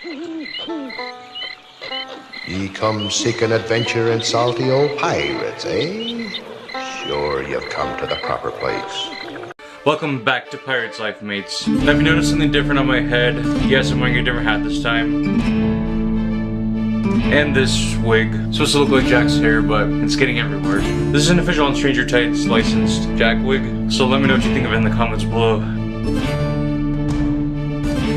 Ye come seeking adventure and salty old pirates, eh? Sure, you've come to the proper place. Welcome back to Pirate's Life, mates. Have you noticed something different on my head? Yes, I'm wearing a different hat this time. And this wig. It's supposed to look like Jack's hair, but it's getting everywhere. This is an official on Stranger Tides licensed Jack wig, so let me know what you think of it in the comments below.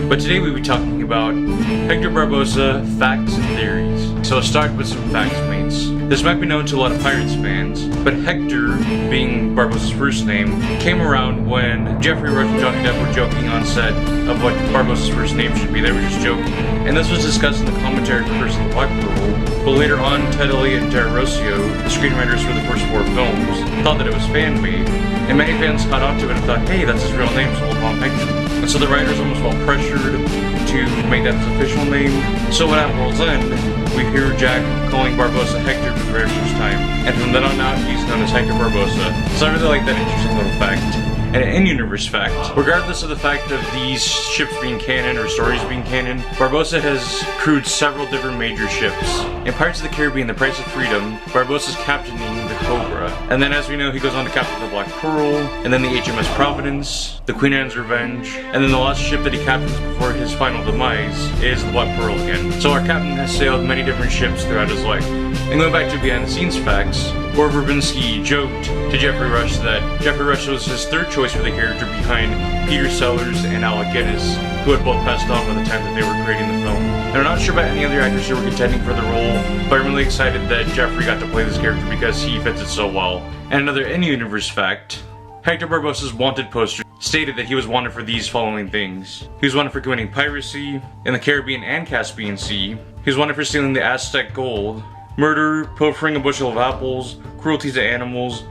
But today we'll be talking about Hector Barbossa, facts and theories. So let's start with some facts, mates. This might be known to a lot of Pirates fans, but Hector, being Barbossa's first name, came around when Jeffrey Rush and Johnny Depp were joking on set of what Barbossa's first name should be. They were just joking. And this was discussed in the commentary for Curse of the Black Pearl, but later on, Ted Elliott and Terry Rossio, the screenwriters for the first 4 films, thought that it was fan-made. And many fans caught on to it and thought, hey, that's his real name, so we'll call him Hector. And so the writers almost felt pressured to make that his official name. So when at World's End, we hear Jack calling Barbossa Hector for the very first time. And from then on out, he's known as Hector Barbossa. So I really like that interesting little fact. And an in-universe fact, regardless of the fact of these ships being canon or stories being canon, Barbossa has crewed several different major ships. In Pirates of the Caribbean, The Price of Freedom, Barbossa's captaining the Cobra. And then as we know, he goes on to captain the Black Pearl, and then the HMS Providence, the Queen Anne's Revenge, and then the last ship that he captains before his final demise is the Black Pearl again. So our captain has sailed many different ships throughout his life. And going back to behind-the-scenes facts, Gore Verbinski joked to Jeffrey Rush that Jeffrey Rush was his third choice for the character behind Peter Sellers and Alec Guinness, who had both passed on by the time that they were creating the film. And I'm not sure about any other actors who were contending for the role, but I'm really excited that Jeffrey got to play this character because he fits it so well. And another in-universe fact, Hector Barbossa's wanted poster stated that he was wanted for these following things. He was wanted for committing piracy in the Caribbean and Caspian Sea. He was wanted for stealing the Aztec gold, murder, pilfering a bushel of apples, cruelty to animals,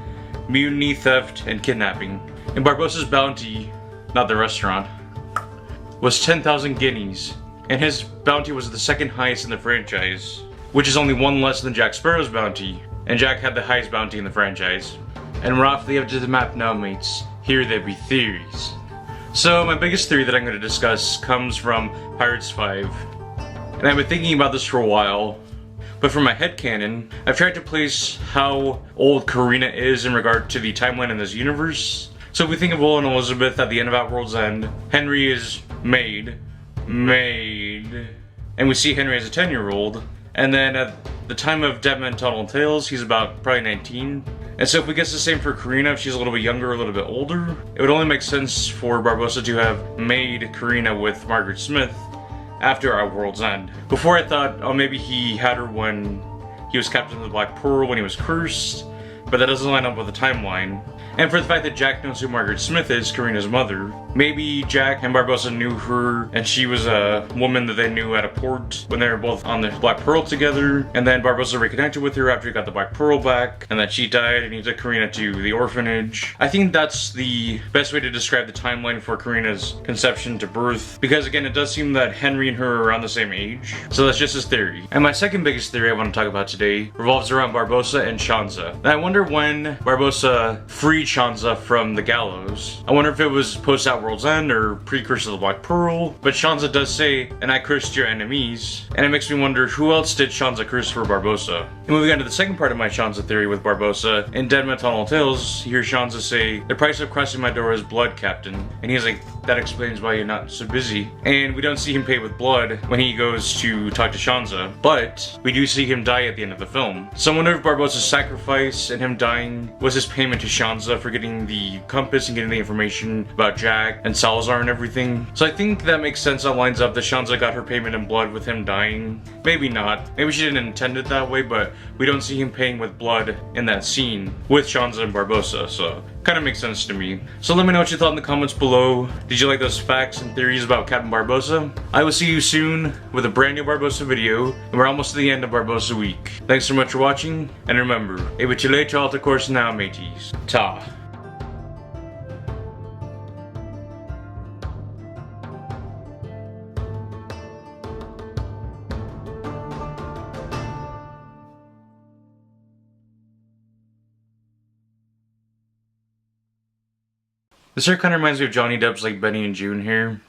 mutiny, theft, and kidnapping. And Barbossa's bounty, not the restaurant, was 10,000 guineas, and his bounty was the second highest in the franchise, which is only one less than Jack Sparrow's bounty, and Jack had the highest bounty in the franchise. And we're off the edge of the map now, mates. Here there be theories. So my biggest theory that I'm going to discuss comes from Pirates 5, and I've been thinking about this for a while. But for my headcanon, I've tried to place how old Karina is in regard to the timeline in this universe. So if we think of Will and Elizabeth at the end of At World's End, Henry is made, and we see Henry as a 10-year-old, and then at the time of Dead Men Tell No Tales, he's about probably 19. And so if we guess the same for Karina, if she's a little bit younger or a little bit older, it would only make sense for Barbossa to have made Karina with Margaret Smith after Our World's End. Before I thought, oh, maybe he had her when he was captain of the Black Pearl when he was cursed, but that doesn't line up with the timeline. And for the fact that Jack knows who Margaret Smith is, Karina's mother, maybe Jack and Barbossa knew her and she was a woman that they knew at a port when they were both on the Black Pearl together, and then Barbossa reconnected with her after he got the Black Pearl back, and then she died and he took Karina to the orphanage. I think that's the best way to describe the timeline for Karina's conception to birth, because again, it does seem that Henry and her are around the same age. So that's just his theory. And my second biggest theory I want to talk about today revolves around Barbossa and Shanza. And I wonder when Barbossa freed Shanza from the gallows. I wonder if it was post At World's End or pre-Curse of the Black Pearl, but Shanza does say, and I cursed your enemies, and it makes me wonder who else did Shanza curse for Barbossa. And moving on to the second part of my Shanza theory with Barbossa, in Dead Men Tell No Tales, you hear Shanza say, the price of crossing my door is blood, Captain. And he's like, that explains why you're not so busy. And we don't see him pay with blood when he goes to talk to Shanza, but we do see him die at the end of the film. So I wonder if Barbossa's sacrifice and him dying was his payment to Shanza for getting the compass and getting the information about Jack and Salazar and everything. So I think that makes sense. That lines up that Shanza got her payment in blood with him dying. Maybe not. Maybe she didn't intend it that way, but we don't see him paying with blood in that scene with Shanza and Barbossa, so kind of makes sense to me. So let me know what you thought in the comments below. Did you like those facts and theories about Captain Barbossa? I will see you soon with a brand new Barbossa video, and we're almost to the end of Barbossa week. Thanks so much for watching, and remember, evitule to alta course now, mateys. Ta. This hair kind of reminds me of Johnny Depp's like Benny and June hair.